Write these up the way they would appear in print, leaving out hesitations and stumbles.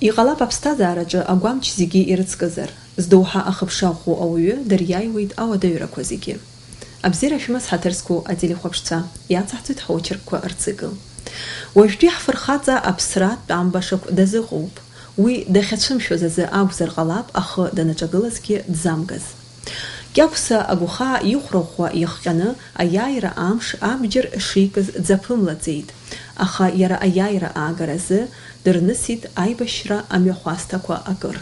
Иҟалап аԥсҭазаараҿы агәамч зегьы ирыцкызар, здоуҳа ахыԥшаӷәӷәоу ауаҩы дыриааиуеит ауадаҩрақәа зегьы. Абзиара шәымаз ҳаҭырзқәоу ателехәаԥшцәа, иацаҳҵоит ҳочеркқәа рцикл. Уажәтәи ҳфырхаҵа аԥсратә амбашақә дазыҟоуп. Уи дахьацәымшәоз азы акәзар ҟалап, ахы данаҿагылазгьы дзамгаз. Кьаӷәса агәхаа ихәраӷәӷәа иахҟьаны аиааира амш абџьар шикыз дзаԥымлаӡеит. Аха иара аиааира аагаразы дырнысит аибашьра амҩахәасҭақәа акыр.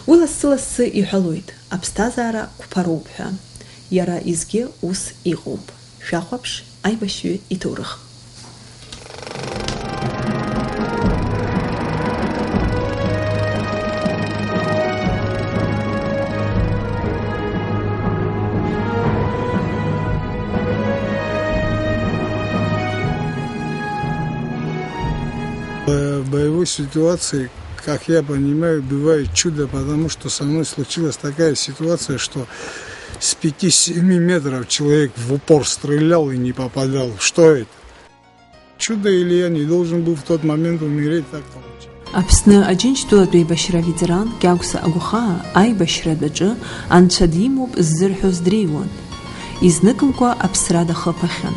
Уи лассы-лассы иҳәалоит, аԥсҭазаара қәԥароуп ҳәа. Иара изгьы ус иҟоуп. Шәахәаԥш аибашьҩы иҭоурых. В боевой ситуации, как я понимаю, бывает чудо, потому что со мной случилась такая ситуация, что с 5-7 метров человек в упор стрелял и не попадал. Что это? Чудо или я не должен был в тот момент умереть, так получилось. Аԥсны аџьынџьтәылатә еибашьра ветеран Кьаӷәса агәхаа аибашьрадаҿы анцәа димоуп ззырҳәоз дреиуан. Изныкымкәа аԥсра дахыԥахьан.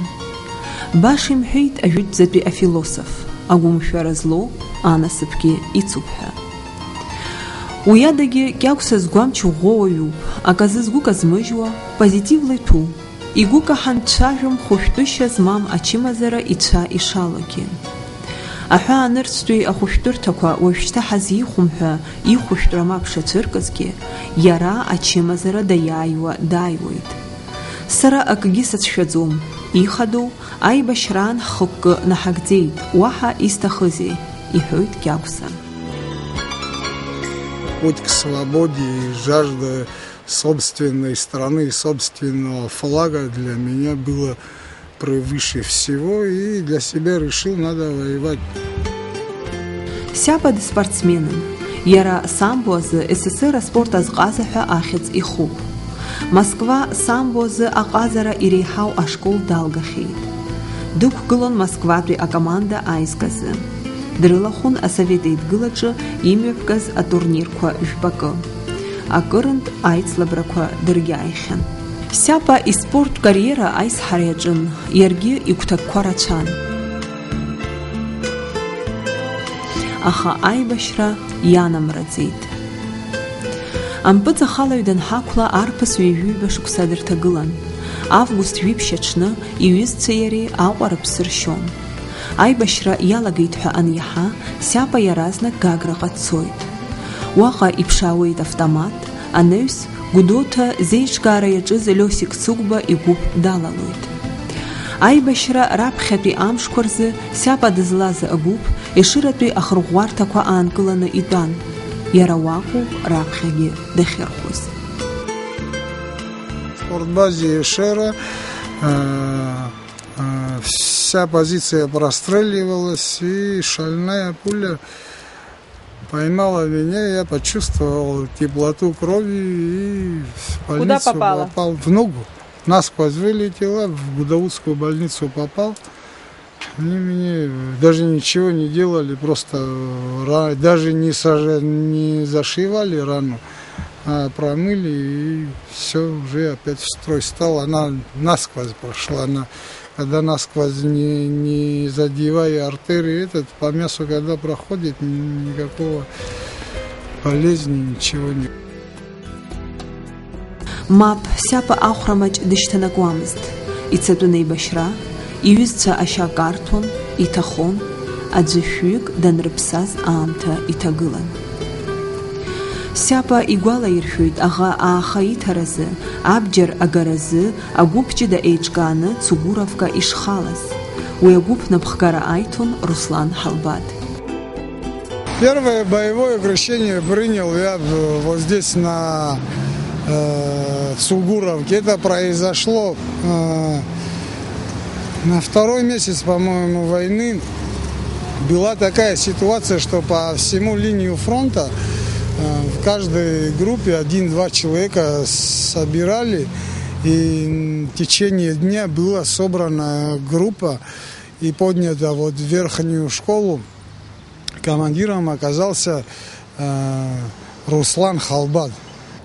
Баша имҳәеит ажәытәӡатәи афилософ. Агәымшәара злоу анасыԥгьы ицуп ҳәа. Уи адагьы Кьаӷәса згәамч ӷәӷәоу ауаҩуп, аказы згәы казмыжьуа, позитивла иҭәу. Игәы каҳан дцәажәом хәышәтәышьа змам ачымазара ицәа ишалогьы. Аҳәаанырцәтәи ахәышәтәырҭақәа уажәшьҭа ҳазихәом ҳәа ихәышәтәра мап шацәыркызгьы, иара ачымазара даиааиуа дааиуеит. Сара акгьы сацәшәаӡом, ихадоу аибашьраан ҳхықәкы наҳагӡеит, уаҳа исҭахызеи, иҳәоит Кьаӷәса. Путь к свободе и жажда собственной страны, собственного флага для меня было превыше всего, и для себя решил, надо воевать. Сиапа спортсменын. Иара самбо азы СССР аспорт азҟаза ҳәа ахьӡ ихуп. Москва самбо азы аҟазара иреиҳау ашкол далгахьеит. Дықәгылон Москватәи акоманда аизгазы. Дрылахәын асовет еидгылаҿы имҩаԥгаз атурнирқәа жәпакы. Акырынтә аицлабрақәа дыриааихьан. Сиапа испорттә кариера аизҳара иаҿын, иаргьы игәҭакқәа рацәан. Аха аибашьра ианамраӡеит. Ампыҵ ахалаҩ данҳақәла арԥыс ҩажәиба шықәса дырҭагылан. Август ҩиԥшь аҽны иҩызцәеи иареи аҟәара-ԥсы ршьон. Аибашьра иалагеит ҳәа аниаҳа, Сиапа иаразнак Гаграҟа дцоит. Уаҟа иԥшаауеит автомат, анаҩс Гәдоуҭа зеиҿкаара иаҿыз Лиосик Цыгәба игәыԥ далалоит. Аибашьра раԥхьатәи амшқәа рзы Сиапа дызлаз агәыԥ Ешыратәи ахырӷәӷәарҭақәа аанкыланы итәан. Иара уаҟоуп раԥхьагьы дахьырхәыз. В спортбазе Ешера вся позиция простреливалась, и шальная пуля поймала меня, я почувствовал теплоту крови и в больницу попал в ногу. Насквозь вылетела, в Гудаутскую больницу попал. Они мне даже ничего не делали, просто даже не зашивали рану, а промыли, и все, уже опять в строй стал. Она насквозь прошла. Когда насквозь не задевая артерии, по мясу, когда проходит, никакого болезни, ничего нет. Мап Сиапа ахәрамаҷ дышьҭанакуамызт. Ицатәын еибашьра, иҩызцәа ашьа карҭон, иҭахон, аӡәы шәҩык данрыԥсаз аамҭа иҭагылан. Сиапа игәалаиршәоит аӷа ааха иҭаразы, абџьар агаразы, агәыԥ ҷыда еиҿкааны Цугуровка ишхалаз. Уи агәыԥ напхгара аиҭон Руслан Халбат. Первое боевое крещение принял я вот здесь на Цугуровке. Это произошло на второй месяц, по-моему, войны. Была такая ситуация, что по всему линию фронта в каждой группе 1-2 человека собирали, и в течение дня была собрана группа и поднята вот в верхнюю школу Командиром оказался Руслан Халбат.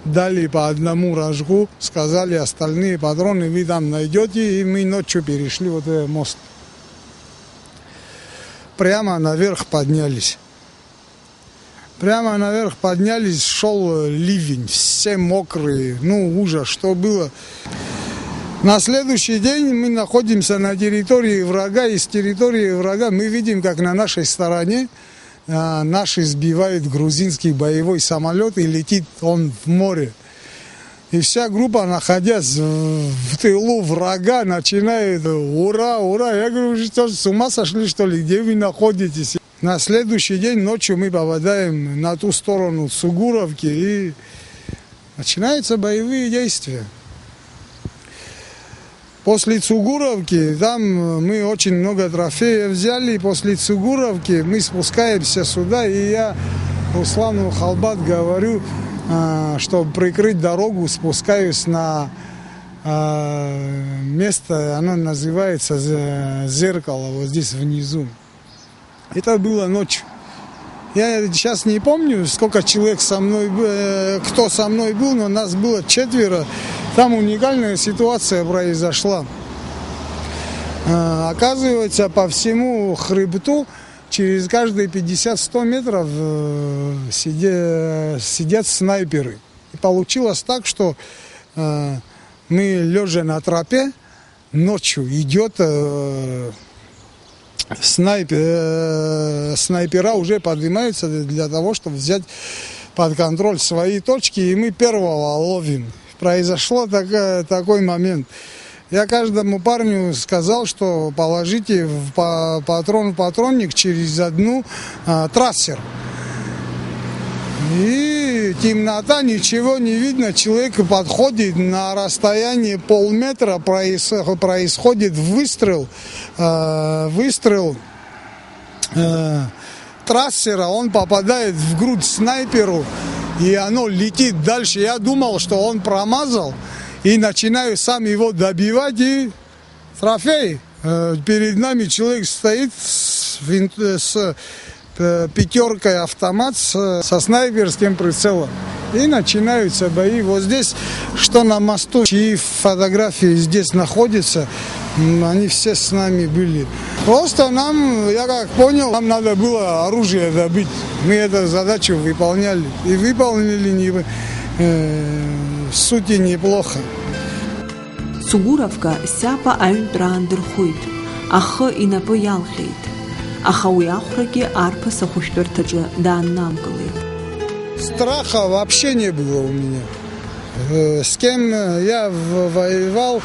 Дали по одному рожку, сказали, остальные патроны вы там найдете, и мы ночью перешли вот этот мост. Прямо наверх поднялись. Прямо наверх поднялись, шел ливень, все мокрые, ужас, что было. На следующий день мы находимся на территории врага, и с территории врага мы видим, как на нашей стороне наши сбивают грузинский боевой самолет, и летит он в море. И вся группа, находясь в тылу врага, начинает «Ура, ура!». Я говорю, что с ума сошли, что ли? Где вы находитесь? На следующий день ночью мы попадаем на ту сторону Цугуровки, и начинаются боевые действия. После Цугуровки, там мы очень много трофеев взяли, после Цугуровки мы спускаемся сюда, и я Руслану Халбат говорю, чтобы прикрыть дорогу, спускаюсь на место, оно называется Зеркало, вот здесь внизу. Это было ночью. Я сейчас не помню, сколько человек со мной, кто со мной был, но нас было 4. Там уникальная ситуация произошла. Оказывается, по всему хребту через каждые 50-100 метров сидят снайперы. И получилось так, что мы, лежа на тропе, ночью идет снайпера уже поднимаются для того, чтобы взять под контроль свои точки, и мы первого ловим. Произошел такой момент. Я каждому парню сказал, что положите в патронник через одну трассер. И темнота, ничего не видно, человек подходит на расстоянии полметра, происходит выстрел трассера, он попадает в грудь снайперу, и оно летит дальше. Я думал, что он промазал, и начинаю сам его добивать, и трофей. Перед нами человек стоит с пятеркой автомат со снайперским прицелом. И начинаются бои. Вот здесь, что на мосту, чьи фотографии здесь находятся, они все с нами были. Просто нам, я как понял, нам надо было оружие добыть. Мы эту задачу выполняли. И выполнили сути неплохо. Цугуровка сяпа айльдрандырхуит, ахы инапы ялхит. Ахауяхраги арпаса хуштвертаджа даннамгалит. Страха вообще не было у меня. С кем я воевал,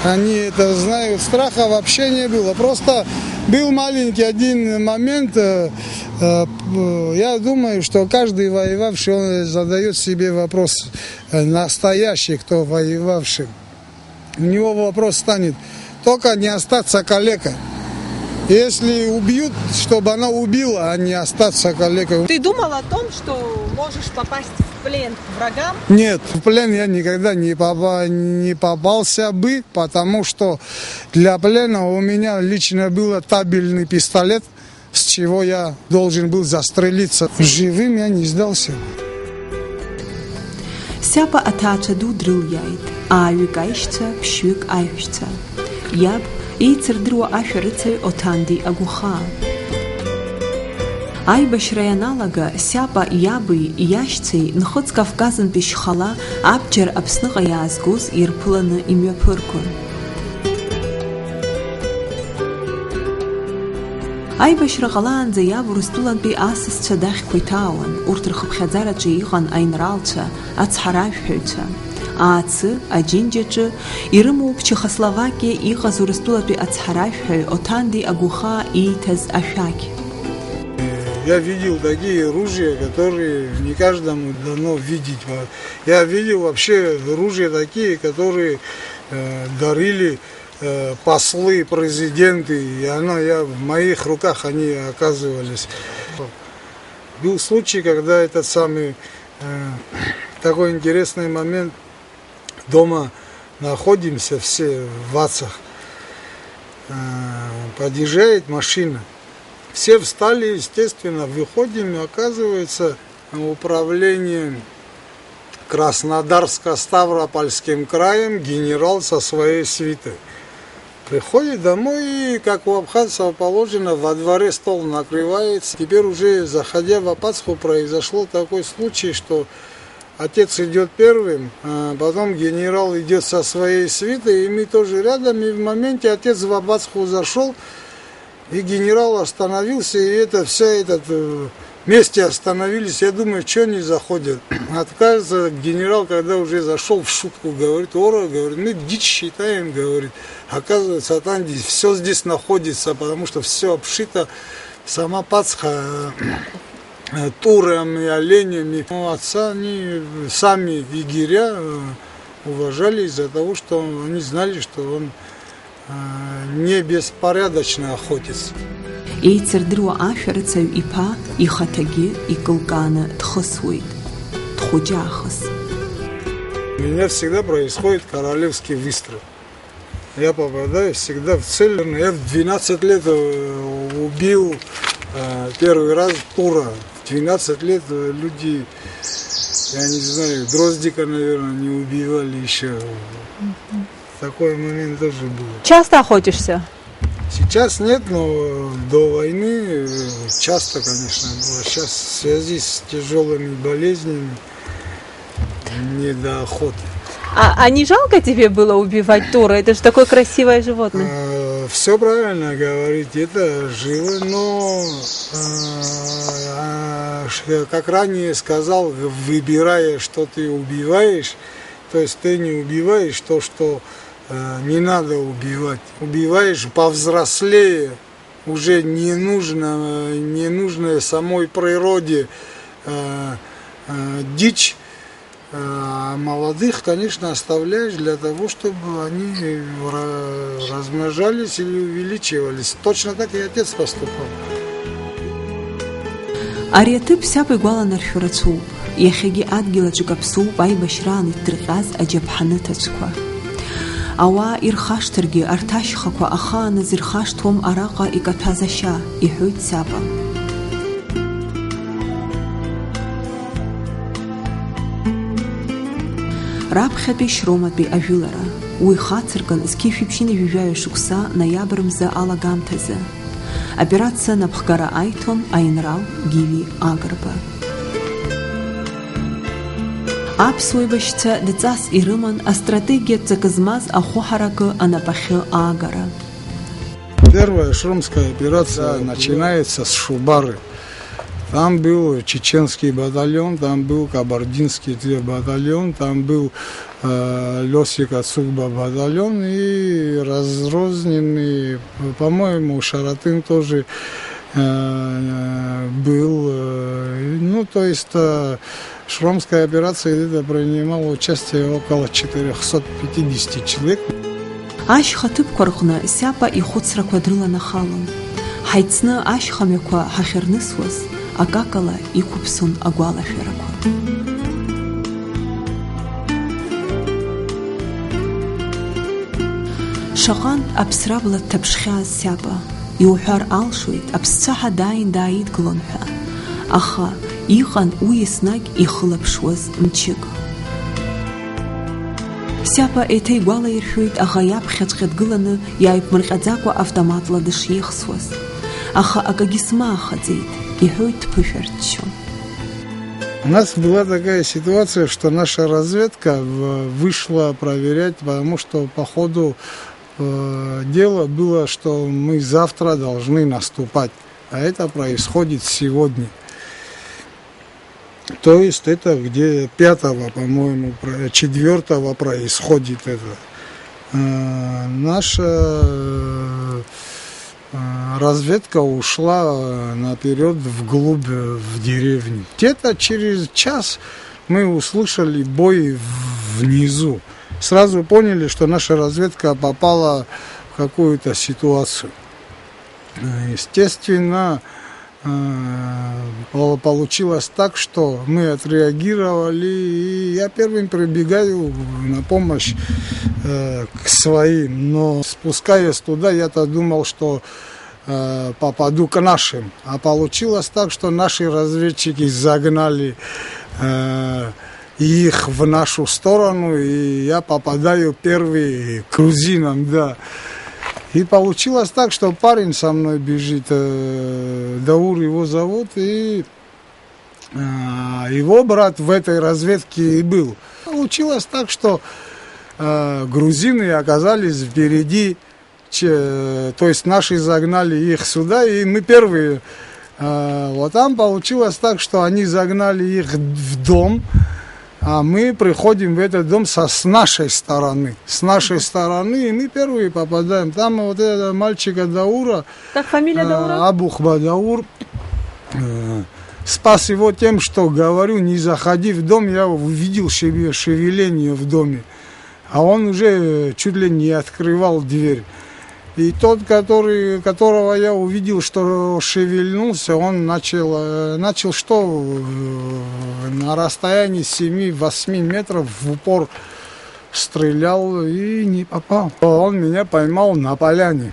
они это знают. Страха вообще не было. Просто был маленький один момент. Я думаю, что каждый воевавший, он задает себе вопрос, настоящий, кто воевавший. У него вопрос станет: только не остаться калекой. Если убьют, чтобы она убила, а не остаться калекой. Ты думал о том, что можешь попасть в плен к врагам? Нет, в плен я никогда не попался бы, потому что для плена у меня лично был табельный пистолет, с чего я должен был застрелиться. Живым я не сдался. Сяпа атача дудрил яйт, а югайшца пшюк айшца. Яб и цердру ашерыцей отанди агуха. Айбашраяналага сяпа ябы яшцей нхоц Кавказан бишхала абджар абсныга язгуз ирпланы имяпыркун. Айбашрагалан заяб рустулан би асыс чадах квитауан, уртрхып хязара джииган айнралча, ацхарафхюльча. Аацы, аджинджаджы, ирыму в Чехословакии иҟаз Урыстәылатәи ацҳаражәҳәаҩ Отанди Агуха ииҭаз ашәақь. Я видел такие ружья, которые не каждому дано видеть. Я видел вообще ружья такие, которые дарили послы, президенты, и в моих руках они оказывались. Был случай, когда такой интересный момент. Дома находимся все в Вацах. Подъезжает машина. Все встали, естественно, выходим, и оказывается, управление Краснодарско-Ставропольским краем генерал со своей свитой. Приходит домой, и, как у абхазцев положено, во дворе стол накрывается. Теперь уже, заходя в Апацху, произошел такой случай, что отец идет первым, а потом генерал идет со своей свитой, и мы тоже рядом. И в моменте отец в Апацху зашел, и генерал остановился, и вместе остановились. Я думаю, что они заходят. Оказывается, генерал, когда уже зашел, в шутку говорит: Ора, говорит, мы дичь считаем, говорит. Оказывается, там все здесь находится, потому что все обшито, сама Пасха, турами, оленями. Отца они сами егеря уважали из-за того, что они знали, что он не беспорядочно охотится. Еицырдыруа ашәарыцаҩ иԥа ихаҭагьы икылкааны дхысуеит, дхәыҷаахыс. У меня всегда происходит королевский выстрел. Я попадаю всегда в цель. Я в 12 лет убил первый раз тура. В 12 лет люди, я не знаю, Дроздика, наверное, не убивали еще. Такой момент тоже был. Часто охотишься? Сейчас нет, но до войны часто, конечно, было. Сейчас в связи с тяжелыми болезнями не до охоты. А не жалко тебе было убивать тура? Это же такое красивое животное. Все правильно говорите, это живо, но, как ранее сказал, выбирая, что ты убиваешь, то есть ты не убиваешь то, что не надо убивать. Убиваешь повзрослее, уже не нужно самой природе дичь. А молодых, конечно, оставляешь для того, чтобы они размножались или увеличивались. Точно так и отец поступал. Ари аҭыԥ саб игәаланаршәо рацәоуп, иахьагьы адгьыл аҿы аԥсоуп аибашьраан иддырҟьаз аџьаԥҳаныҭацәқәа. Ауаа ирхашҭыргьы арҭ ашьхақәа ахааназ ирхашҭуам араҟа икаҭәаз ашьа, иҳәоит саба. Раԥхьатәи Шьроматәи ажәылара, уи хацыркын зқьышәиԥшьынажәижәаҩа шықәса ноиабр мзы алагамҭазы. Операциа напхгара аиҭон аинрал Гиви Агрба. Аԥсуа еибашьцәа дҵас ирыман астратегиатә ҵакы змаз ахәыҳаракы анапахьы аагара. Первая шромская операция начинается с Шубары. Там был чеченский батальон, там был кабардинский батальон, там был Лёсик Ацукба батальон и разрозненный, по-моему, Шаратын тоже был. Ну, то есть шромская операция это принимало участие около 450 человек. Ашьха ҭыԥқәа рҟны сиапа ихәыцрақәа дрыланахалон. Ҳаицны ашьхамҩақәа ҳахьырнысуаз акакала иқәыԥсон агәалашәарақәа. Шаҟантә аԥсра бла дҭаԥшхьааз сиапа, иуҳәар алшоит аԥсцәаҳа дааин дааидгылон ҳәа, аха иҟан уи еснагь ихылаԥшуаз мчык. Сиапа еиҭа игәалаиршәоит аӷа иаԥхьаҵәҟьа дгыланы иааиԥмырҟьаӡакәа автоматла дышиехсуаз. Аха акагьы смаахаӡеит, иҳәоит дԥышәарччо. У нас была такая ситуация, что наша разведка вышла проверять, потому что по ходу дела было, что мы завтра должны наступать, а это происходит сегодня. То есть это где 5-го, по-моему, 4-го происходит это. Наша разведка ушла наперед вглубь в деревню. Где-то через час мы услышали бой внизу. Сразу поняли, что наша разведка попала в какую-то ситуацию. Естественно, получилось так, что мы отреагировали, и я первым прибегаю на помощь к своим. Но спускаясь туда, я-то думал, что попаду к нашим. А получилось так, что наши разведчики загнали их в нашу сторону, и я попадаю первый к грузинам, да. И получилось так, что парень со мной бежит, Даур его зовут, и его брат в этой разведке и был. Получилось так, что грузины оказались впереди, то есть наши загнали их сюда, и мы первые. Вот там получилось так, что они загнали их в дом, а мы приходим в этот дом с нашей стороны. С нашей стороны, и мы первые попадаем. Там вот этого мальчика Даура, Как фамилия Даура? Абухба Даур, спас его тем, что, говорю, не заходи в дом, я увидел шевеление в доме. А он уже чуть ли не открывал дверь. И тот, которого я увидел, что шевельнулся, он начал что на расстоянии 7-8 метров в упор стрелял и не попал. Он меня поймал на поляне.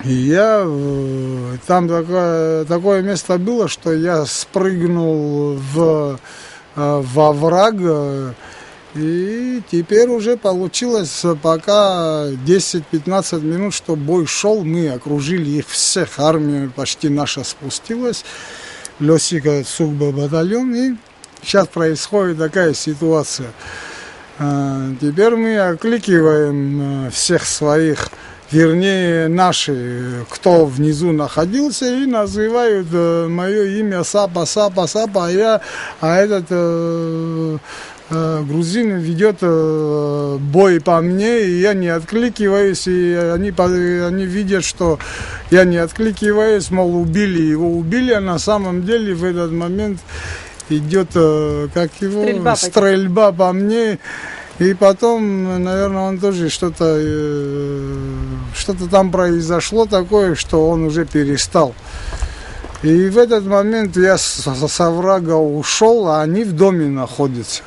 И я, там такое место было, что я спрыгнул во враг. И теперь уже получилось, пока 10-15 минут, что бой шел, мы окружили их всех, армия почти наша спустилась, Лёсика Цугба батальон, и сейчас происходит такая ситуация. Теперь мы окликиваем всех своих, вернее наши, кто внизу находился, и называют мое имя Сапа, а этот... грузин ведет бой по мне, и я не откликиваюсь, и они видят, что я не откликиваюсь, мол, убили, а на самом деле в этот момент идет стрельба по мне, и потом, наверное, он тоже что-то там произошло такое, что он уже перестал. И в этот момент я с оврага ушел, а они в доме находятся.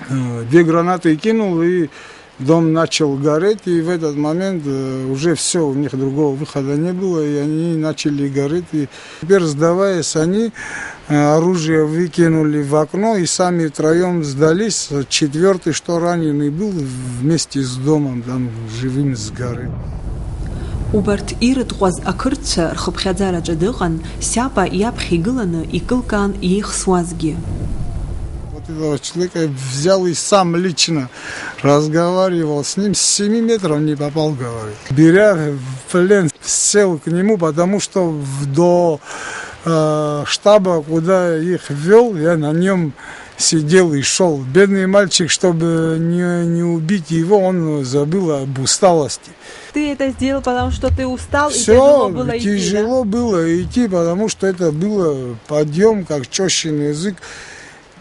2 гранаты кинул, и дом начал гореть, и в этот момент уже все, у них другого выхода не было, и они начали гореть. И теперь, сдаваясь, они оружие выкинули в окно, и сами втроем сдались. 4-й, что раненый был, вместе с домом там живым сгорел. Убарҭ ирытҟәаз ақырҭцәа рхыԥхьаӡараҿы дыҟан Сиапа иаԥхьа игыланы икылкаан иеихсуазгьы. Этого человека взял и сам лично разговаривал с ним, с 7 метров не попал, говорит. Беря в плен, сел к нему, потому что до штаба, куда их вел, я на нем сидел и шел. Бедный мальчик, чтобы не убить его, он забыл об усталости. Ты это сделал, потому что ты устал, Все, и тяжело было идти, тяжело да? было идти, потому что это было подъем, как чёщин язык.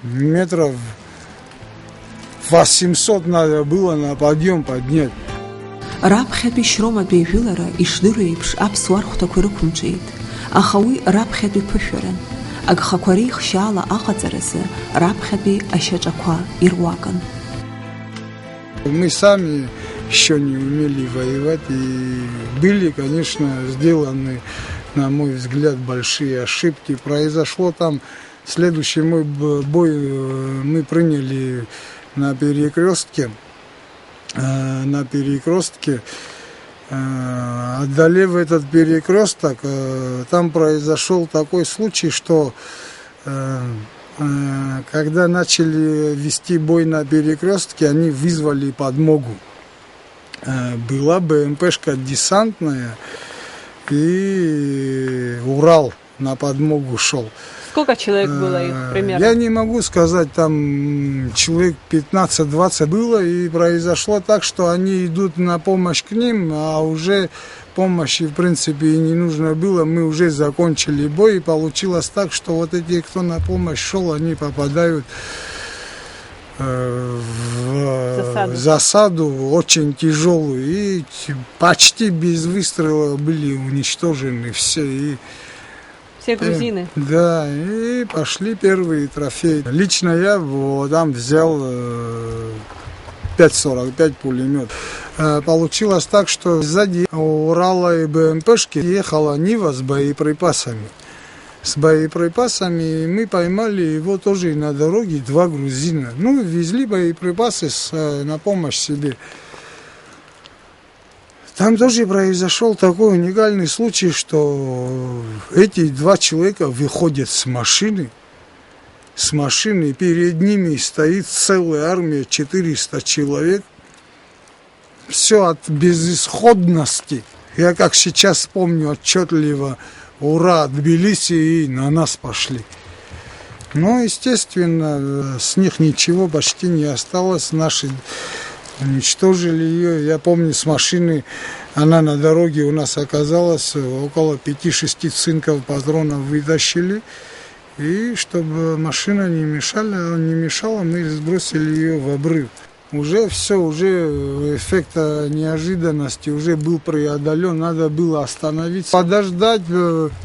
Метров 800 надо было на подъем поднять. Раԥхьатәи Шьроматәи ажәылара ишдыру еиԥш аԥсуаа рхәҭақәа рықәымҿиеит, аха уи раԥхьатәи ԥышәаран, агхақәа реихшьаала аҟаҵаразы раԥхьатәи ашьаҿақәа ируакын. Мы сами еще не умели воевать, и были, конечно, сделаны, на мой взгляд, большие ошибки. Произошло там следующий мой бой, мы приняли на перекрестке, одолев этот перекресток, там произошел такой случай, что когда начали вести бой на перекрестке, они вызвали подмогу. Была БМПшка десантная, и Урал на подмогу шел. Сколько человек было их примерно? Я не могу сказать, там человек 15-20 было, и произошло так, что они идут на помощь к ним, а уже помощи в принципе и не нужно было, мы уже закончили бой, и получилось так, что вот эти, кто на помощь шел, они попадают в засаду очень тяжелую, и почти без выстрела были уничтожены все. Все грузины? Да, и пошли первые трофеи. Лично я там взял 5,45 пулемет. Получилось так, что сзади Урала и БМПшки ехала Нива с боеприпасами. И мы поймали его тоже на дороге, 2 грузина. Везли боеприпасы на помощь себе. Там тоже произошел такой уникальный случай, что эти 2 человека выходят с машины, перед ними стоит целая армия, 400 человек. Все от безысходности. Я как сейчас помню отчетливо, ура, отбились и на нас пошли. Но, естественно, с них ничего почти не осталось. Наши уничтожили ее. Я помню, с машины, она на дороге у нас оказалась, около 5-6 цинков патронов вытащили. И чтобы машина не мешала, мы сбросили ее в обрыв. Уже все, эффект неожиданности уже был преодолен, надо было остановиться, подождать,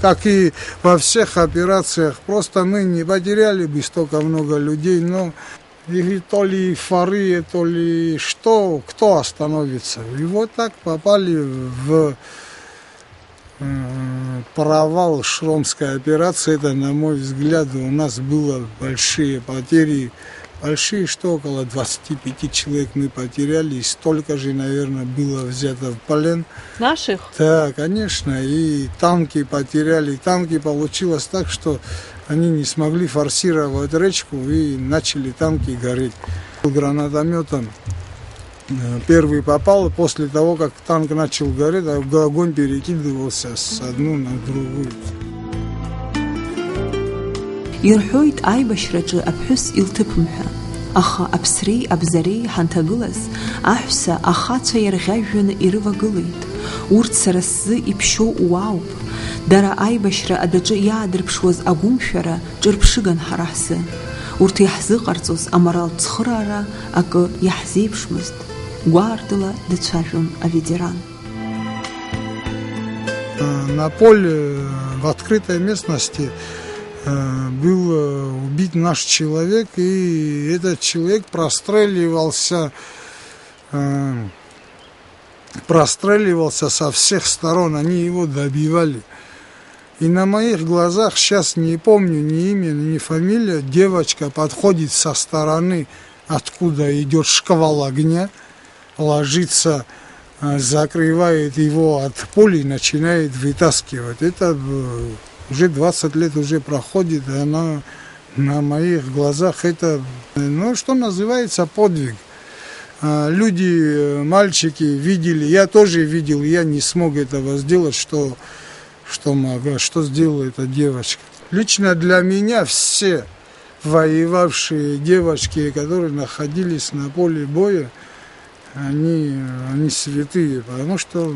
как и во всех операциях. Просто мы не потеряли бы столько много людей, но то ли фары, то ли что, кто остановится. И вот так попали в провал Шромской операции. Это, на мой взгляд, у нас было большие потери. Большие, что около 25 человек мы потеряли, и столько же, наверное, было взято в плен. Наших? Да, конечно, и танки потеряли. Танки получилось так, что они не смогли форсировать речку, и начали танки гореть. Гранатометом первый попал, и после того, как танк начал гореть, огонь перекидывался с одну на другую. Ирҳәоит аибашьраҿы аԥҳәыс илҭыԥымҳәа, аха аԥсреи абзареи ҳанҭагылаз, аҳәса ахацәа иарӷьажәҩаны ирывагылеит. Урҭ сара сзы иԥшьоу уаауп. Дара аибашьра адәаҿы иаадырԥшуаз агәымшәара ҿырԥшыган ҳара ҳзы. Урҭ иаҳзыҟарҵоз аморалтә цхыраара акы иаҳзеиԥшмызт. Гәаартыла дацәажәон аветеран. На поле в открытой местности был убит наш человек, и этот человек простреливался со всех сторон, они его добивали. И на моих глазах, сейчас не помню ни имя, ни фамилия, девочка подходит со стороны, откуда идет шквал огня, ложится, закрывает его от пули и начинает вытаскивать. Это уже 20 лет уже проходит, и она на моих глазах, это, что называется, подвиг. Люди, мальчики видели, я тоже видел, я не смог этого сделать, что сделала эта девочка. Лично для меня все воевавшие девочки, которые находились на поле боя, они святые, потому что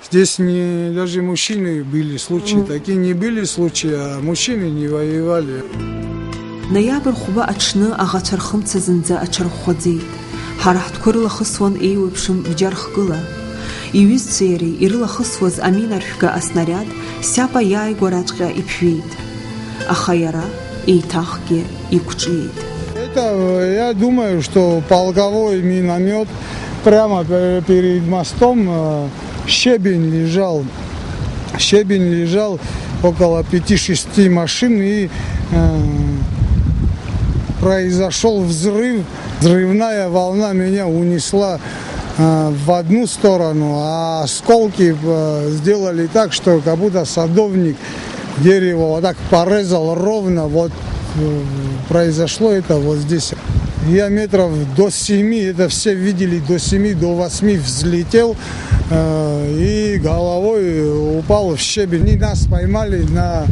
здесь даже мужчины были случаи, такие не были случаи, а мужчины не воевали. Ноябрь хәба аҽны аӷацәа рхымца зынӡа аҽарӷәӷәаӡеит. Ҳара ҳтәқәа ирылахысуан еиуеиԥшым бџьархгыла. Иҩызцәеи иареи ирылахысуаз аминаршәга аснариад Сиапа иааигәараҵәҟьа иԥжәеит. Аха иара еиҭахгьы иқәҿиеит. Я думаю, что полковой миномет прямо перед мостом, щебень лежал около 5-6 машин, и произошел взрыв. Взрывная волна меня унесла в одну сторону, а осколки сделали так, что как будто садовник дерево вот так порезал ровно. Вот произошло это вот здесь. Я метров до 7, это все видели, до 7, до 8 взлетел и головой упал в щебень. И нас поймали на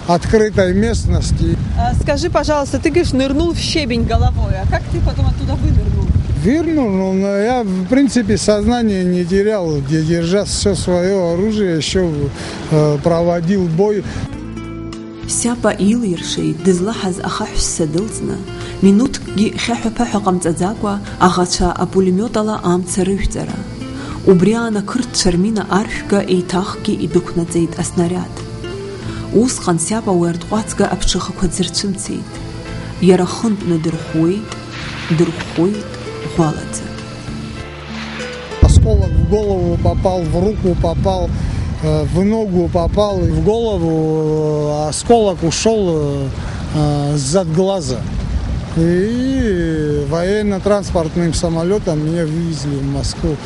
открытой местности. Скажи, пожалуйста, ты говоришь, нырнул в щебень головой, а как ты потом оттуда вынырнул? Вынырнул, но я в принципе сознание не терял, где держа все свое оружие, еще проводил бой. Сиапа илиршеит дызлаҳаз ахаҳәсса дылҵны, минуҭкгьы хьаҳәа-ԥаҳәа ҟамҵаӡакәа аӷацәа апулемиот ала амца рыжәҵара. Убри аан ақырҭцәа рмина аршәга еиҭахгьы идәықәнаҵеит аснариад. Усҟан Сиапа уи артҟәацга аԥҽыхақәа дзырцәымцеит. Иара хынтәны дырхәуеит, ӷәӷәалаӡа. осколок в голову попал, в руку попал, в ногу попал, и в голову осколок ушел сзади глаза. И военно-транспортным самолетом меня вывезли в Москву.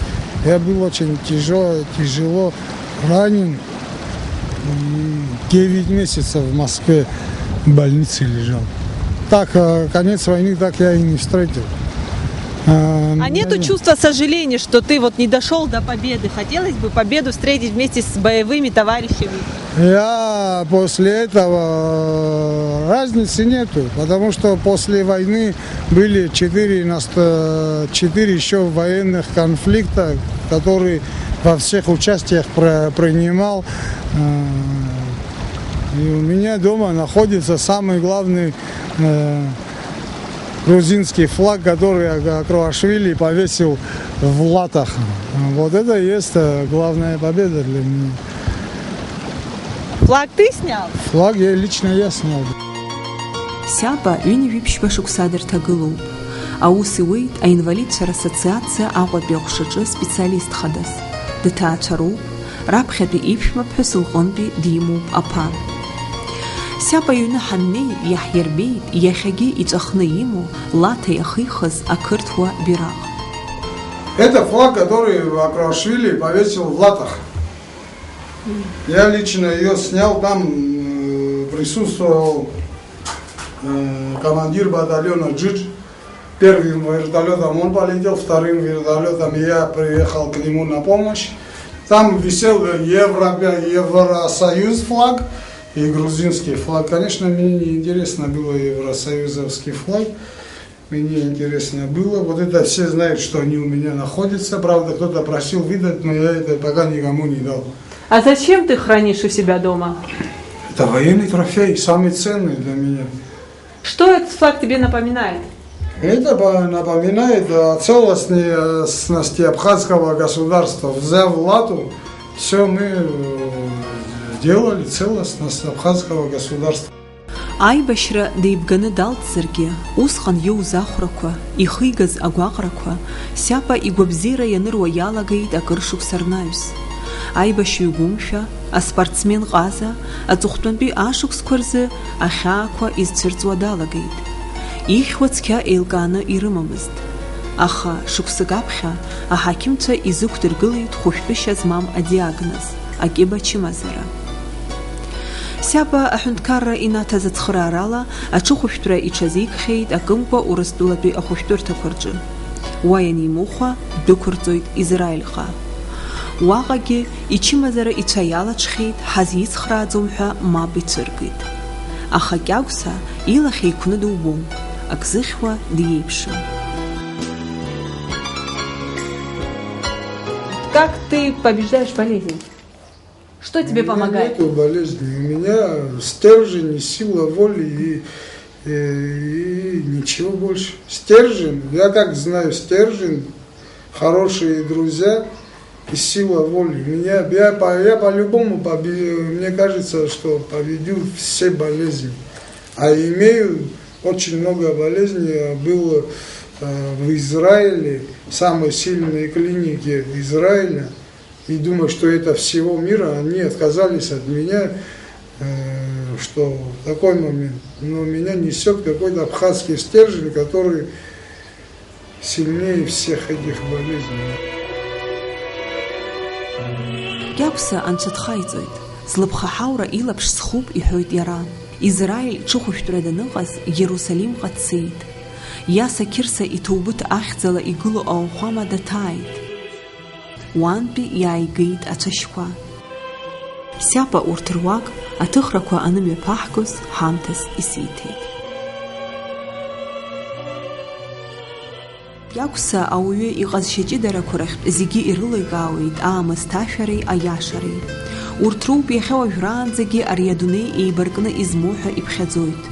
Я был очень тяжело ранен. 9 месяцев в Москве в больнице лежал. Так, конец войны так я и не встретил. А нету чувства сожаления, что ты вот не дошел до победы? Хотелось бы победу встретить вместе с боевыми товарищами? Я после этого разницы нету, потому что после войны были 4 еще военных конфликта, которые во всех участиях принимал. И у меня дома находится самый главный грузинский флаг, который Акруашвили повесил в Латах. Вот это и есть главная победа для меня. Флаг ты снял? Флаг лично я снял. Сяпа ҩынҩажәи шықәса дырҭагылоуп. Аус иуеит аинвалидцәа рассоциациа Аҟәатәи аҟәшаҿы специалист хадас. Дҭаацәароуп, раԥхьатәи иԥшәмаԥҳәыс лҟынтәи димоуп аԥа. Сяпа иҩны ҳаннеи иаҳирбеит иахьагьы иҵәахны имоу Лаҭа иахихыз ақырҭуа бираҟ. Это флаг, который Акруашвили повесил в Латах. Я лично ее снял, там присутствовал командир батальона Джидж. Первым вертолетом он полетел, вторым вертолетом я приехал к нему на помощь. Там висел Евросоюз флаг и грузинский флаг. Конечно, мне не интересно было евросоюзовский флаг. Мне интересно было. Вот это все знают, что они у меня находятся. Правда, кто-то просил выдать, но я это пока никому не дал. А зачем ты хранишь у себя дома? Это военный трофей, самый ценный для меня. Что этот флаг тебе напоминает? Это напоминает о целостности абхазского государства. Взяв Лату, все мы делали целостность абхазского государства. Аибашьра деибганы далҵзаргьы, усҟан иоуз ахәрақәа, ихигаз агәаҟрақәа, Сиапа игәабзиара ианыруа иалагеит акыр шықәса рнаҩс. Аибашьыҩ гәымшәа, аспортсмен ҟаза, аҵыхәтәантәи ашықәсқәа рзы ахьаақәа изцәырҵуа далагеит. Ихьуа цқьа еилкааны ирымамызт. Аха шықәсык аԥхьа аҳақьымцәа изықәдыргылеит хәышәтәышьа змам адиагноз, акьыба чымазара. Сиапа аҳәынҭқарра инаҭаз ацхыраарала аҽыхәышәтәра иҽазикхьеит акымкәа Урыстәылатәи ахәышәтәырҭақәа рҿы. Уа ианимухәа дәықәырҵоит Израильҟа. Уаҟагьы ичымазара ицәа иалаҽхьеит, ҳазицхрааӡом ҳәа мап ицәыргеит. Аха Кьагәса илахь еиқәны дубом, ак зыхьуа диеиԥшым. Как ты побеждаешь болезнь? Что тебе помогает? Нету болезни. У меня стержень, сила воли и ничего больше. Стержень, я как знаю, стержень, хорошие друзья и сила воли. Я по-любому, мне кажется, что победил все болезни. А имею очень много болезней. Я был в Израиле, в самой сильной клинике Израиля. И думаю, что это всего мира, они отказались от меня, что в такой момент. Но меня несет какой-то абхазский стержень, который сильнее всех этих болезней. Кьагәса анцәа дхаиҵоит. Злыԥхаҳаура илаԥш зхуп иҳәоит иара. Израиль ҽыхәышәтәра даныҟаз Иерусалимҟа дцеит. Иаса Қьырса иҭоубыҭ ахьӡала игылоу ауахәама даҭааит. Уантәи иааигеит ацәашьқәа. Сиапа урҭ руак аҭыхрақәа анымҩаԥаҳгоз ҳамҭас исиҭеит. Кьагәса ауаҩы иҟазшьа ҷыдарақәа рахьтә зегьы ирыликаауеит аамысҭашәареи аиашареи. Урҭ роуп иахьа уажәраанӡагьы ари адунеи еибаркны измоу ҳәа иԥхьаӡоит.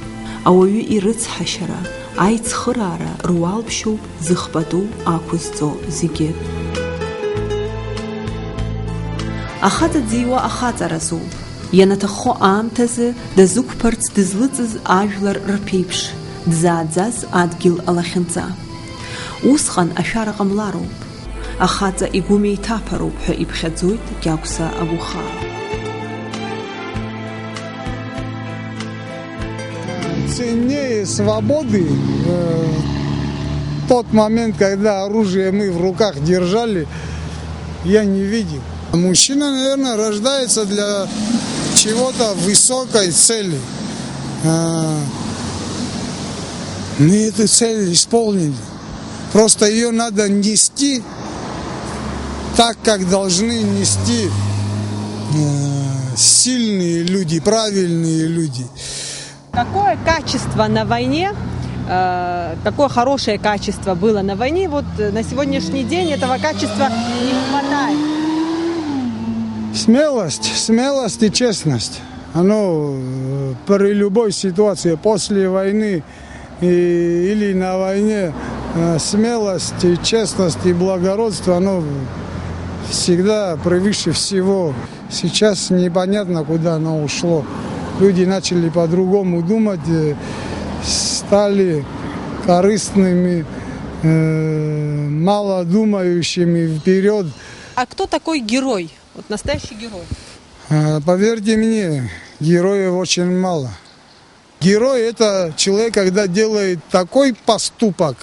Ауаҩы ирыцҳашьара, аицхыраара руалԥшьоуп зыхпатәу ақәызҵо зегьы. Ахаҵа дзиуа ахаҵаразоуп. Ианаҭаххо аамҭазы дазықәԥарц дызлыҵыз ажәлар рԥеиԥш, дзааӡаз адгьыл алахьынҵа. Усҟан ашәара ҟамлароуп. Ахаҵа игәы меиҭаԥароуп ҳәа иԥхьаӡоит Кьагәса Абухаа. Ценнее свободы тот момент, когда оружие мы в руках держали, я не видел. Мужчина, наверное, рождается для чего-то высокой цели. Мы эту цель исполнили. Просто ее надо нести так, как должны нести сильные люди, правильные люди. Какое качество на войне, какое хорошее качество было на войне, вот на сегодняшний день этого качества не хватает? Смелость и честность. Оно при любой ситуации, после войны или на войне, смелость, и честность и благородство, оно всегда превыше всего. Сейчас непонятно, куда оно ушло. Люди начали по-другому думать, стали корыстными, мало думающими вперед. А кто такой герой? Вот настоящий герой. Поверьте мне, героев очень мало. Герой – это человек, когда делает такой поступок,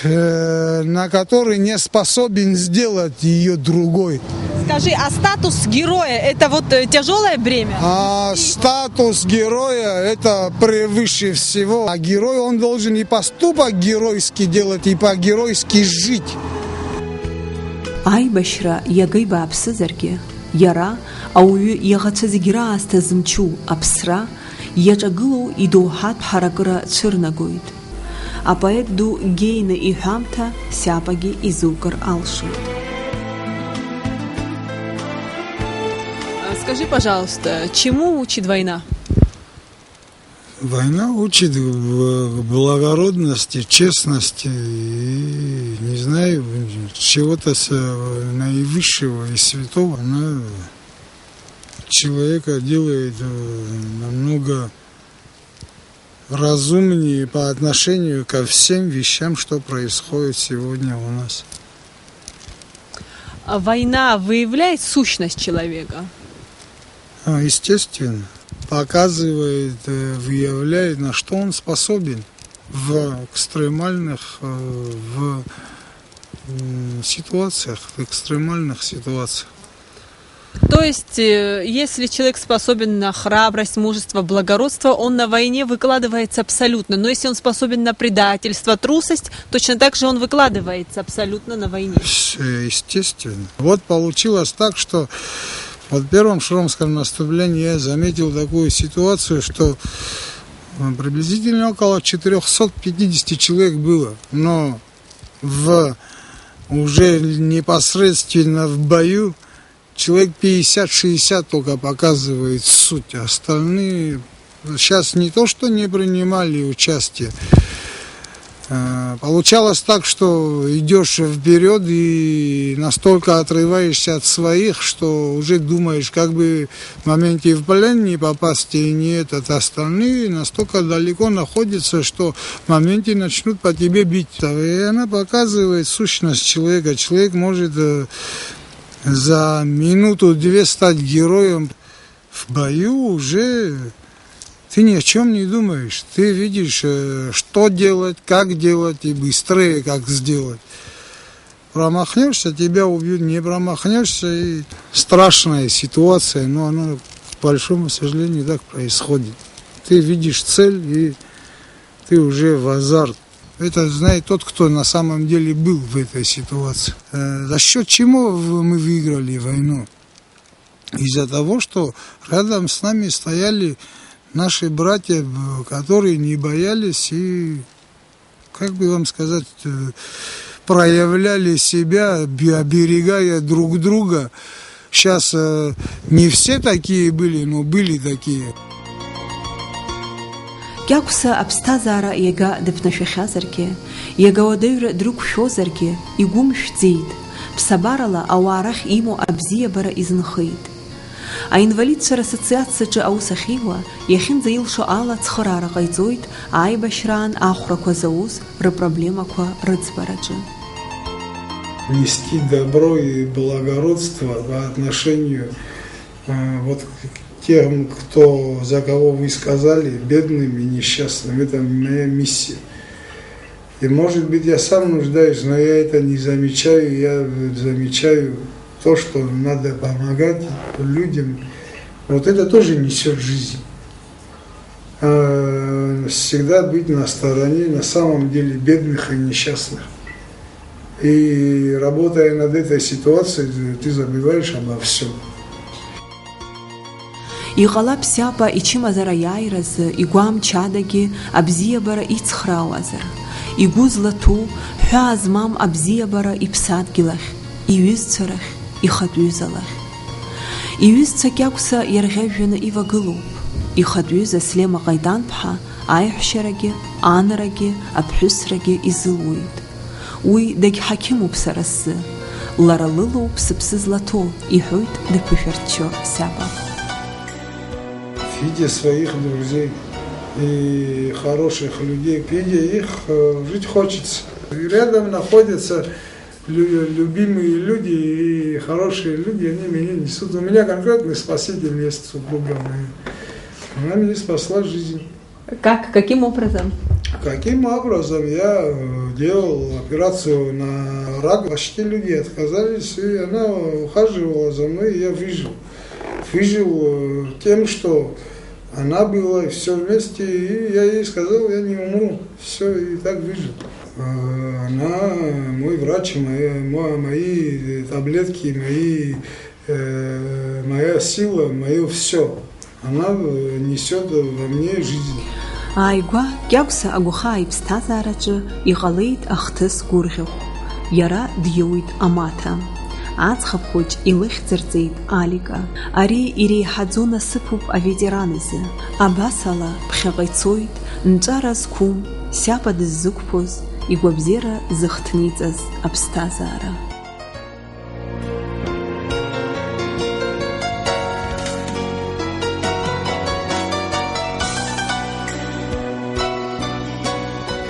на который не способен сделать ее другой. Скажи, а статус героя – это вот тяжелое бремя? А статус героя – это превыше всего. А герой, он должен и поступок геройский делать, и по-геройски жить. Аибашьра иага ибааԥсызаргьы, иара ауаҩы иаӷацәа зегьы раасҭа зымчу аԥсра иаҿагылоу идоуҳатә ҳаракыра цәырнагоит. Апоет ду Гейне иҳәамҭа сиапагьы изукыр алшоит. Скажи, пожалуйста, чему учит война? Война учит благородности, честности и, не знаю, чего-то наивысшего и святого. Она человека делает намного разумнее по отношению ко всем вещам, что происходит сегодня у нас. А война выявляет сущность человека? Естественно. Показывает, выявляет, на что он способен в экстремальных ситуациях, в экстремальных ситуациях. То есть, если человек способен на храбрость, мужество, благородство, он на войне выкладывается абсолютно. Но если он способен на предательство, трусость, точно так же он выкладывается абсолютно на войне. Естественно. Вот получилось так, что в первом шромском наступлении я заметил такую ситуацию, что приблизительно около 450 человек было, но уже непосредственно в бою человек 50-60 только показывает суть. Остальные сейчас не то, что не принимали участие. Получалось так, что идешь вперед и настолько отрываешься от своих, что уже думаешь, как бы в моменте в плен не попасть и не этот. Остальные настолько далеко находятся, что в моменте начнут по тебе бить. И она показывает сущность человека. Человек может за минуту-две стать героем. В бою уже ты ни о чем не думаешь. Ты видишь, что делать, как делать и быстрее, как сделать. Промахнешься, тебя убьют. Не промахнешься, и страшная ситуация, но она, к большому сожалению, так происходит. Ты видишь цель, и ты уже в азарт. Это знает тот, кто на самом деле был в этой ситуации. За счет чего мы выиграли войну? Из-за того, что рядом с нами стояли наши братья, которые не боялись и, как бы вам сказать, проявляли себя, оберегая друг друга. Сейчас не все такие были, но были такие. Кьагәса аԥсҭазаара иага дыԥнашәахьазаргьы, иага уадаҩра дрықәшәозаргьы, игәы мшәӡеит, ԥсабарала ауаа рахь имоу абзиабара изынхеит. Аинвалидцәа рассоциациаҿы аус ахьиуа, иахьынӡаилшо ала цхыраара ҟаиҵоит аибашьраан ахәрақәа зауз рыпроблемақәа рыӡбараҿы. нести добро и благородство по отношению вот к тем, за кого вы сказали, бедным и несчастным. Это моя миссия. И, может быть, я сам нуждаюсь, но я это не замечаю. Я замечаю то, что надо помогать людям. Вот это тоже несет жизнь. Всегда быть на стороне, на самом деле, бедных и несчастных. И работая над этой ситуацией, ты забываешь обо всем. Иҟалап сиапа ичымазара иааиразы, игәамчадагьы абзиабара ицхраауазар, игәы злаҭәу ҳәаа змам абзиабара иԥсадгьыл ахь, иҩызцәа рахь, ихатә ҩыза лахь. Иҩызцәа Кьагәса иарӷьажәҩаны ивагылоуп. Ихатә ҩыза Слема Ҟаидан-ԥҳа аиҳәшьарагьы, анарагьы, аԥҳәысрагьы изылуит. Уи дагьҳақьымуп сара сзы. Лара лылоуп сыԥсы злаҭоу, иҳәоит дыԥышәарччо сиапа. Видя своих друзей и хороших людей, видя их, жить хочется. И рядом находятся любимые люди и хорошие люди, они меня несут. У меня конкретный спаситель есть, супруга моя. Она мне спасла жизнь. Каким образом? Каким образом? Я делал операцию на рак, почти люди отказались, и она ухаживала за мной, и я выжил. Выжил тем, что она была, и все вместе, и я ей сказал, я не умру, все, и так выжил. Она, мой врач, мои таблетки, моя сила, мое все. Она несет во мне жизнь. Ааигәа Кьагәса агәахаа иԥсҭазаараҿы иҟалеит ахҭыс гәырӷьахә. Иара диуит амаҭа. Аӡӷаб хәыҷ илыхьӡырҵеит Алика. Ари иреиҳаӡоу насыԥуп аветеран изы. Абас ала ԥхьаҟа ицоит, нҵәара зқәым, сиапа дыззықәԥоз, игәабзиара зыхҭниҵаз аԥсҭазаара.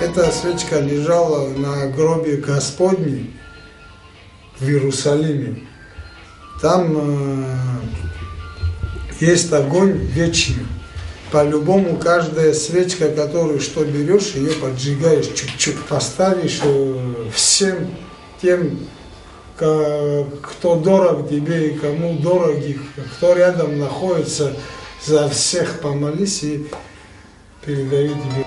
Эта свечка лежала на гробе Господнем в Иерусалиме. Там есть огонь вечный. По-любому каждая свечка, которую что берешь, ее поджигаешь чуть-чуть, поставишь всем тем, кто дорог тебе и кому дороги, кто рядом находится, за всех помолись и передаю тебе.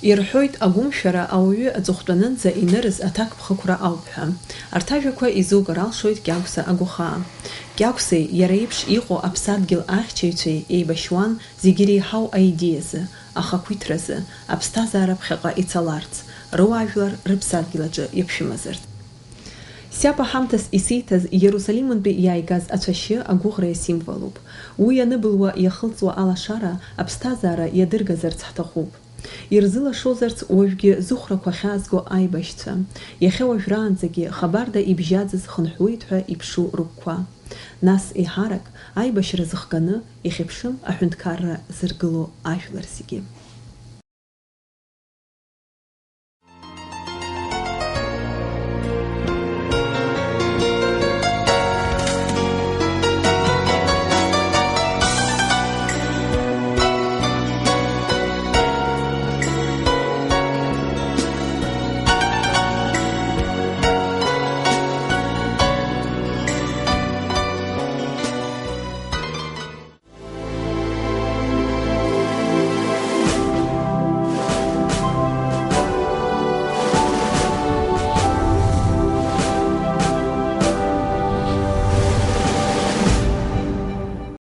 Ирҳәоит агәымшәара ауаҩы аҵыхәтәанынӡа инырыз аҭакԥхықәра ауп ҳәа. Арҭ ажәақәа изугар алшоит Кьагәса агәахаа. Кьагәсеи иара еиԥш иҟоу аԥсадгьыл ахьчаҩцәеи еибашьуан зегьы иреиҳау аидеиазы, ахақәиҭразы, аԥсҭазаара ԥхьаҟа ицаларц, рыуаажәлар рыԥсадгьыл аҿы иаԥшәымазарц. Сиапа ҳамҭас исиҭаз Иерусалимынтәи иааигаз ацәашьы агәыӷра иасимволуп. Уи ианыбылуа иахылҵуа алашара аԥсҭазаара иадыргазарц ҳҭахуп. Ирзылашозарц уажәгьы зыхәрақәа хьаазго аибашьцәа, иахьа уажәраанӡагьы хабарда ибжьаӡыз хынҳәуеит ҳәа иԥшу рыгәқәа. Нас еиҳарак аибашьра зыхганы ихьыԥшым аҳәынҭқарра зыргыло ажәлар зегьы.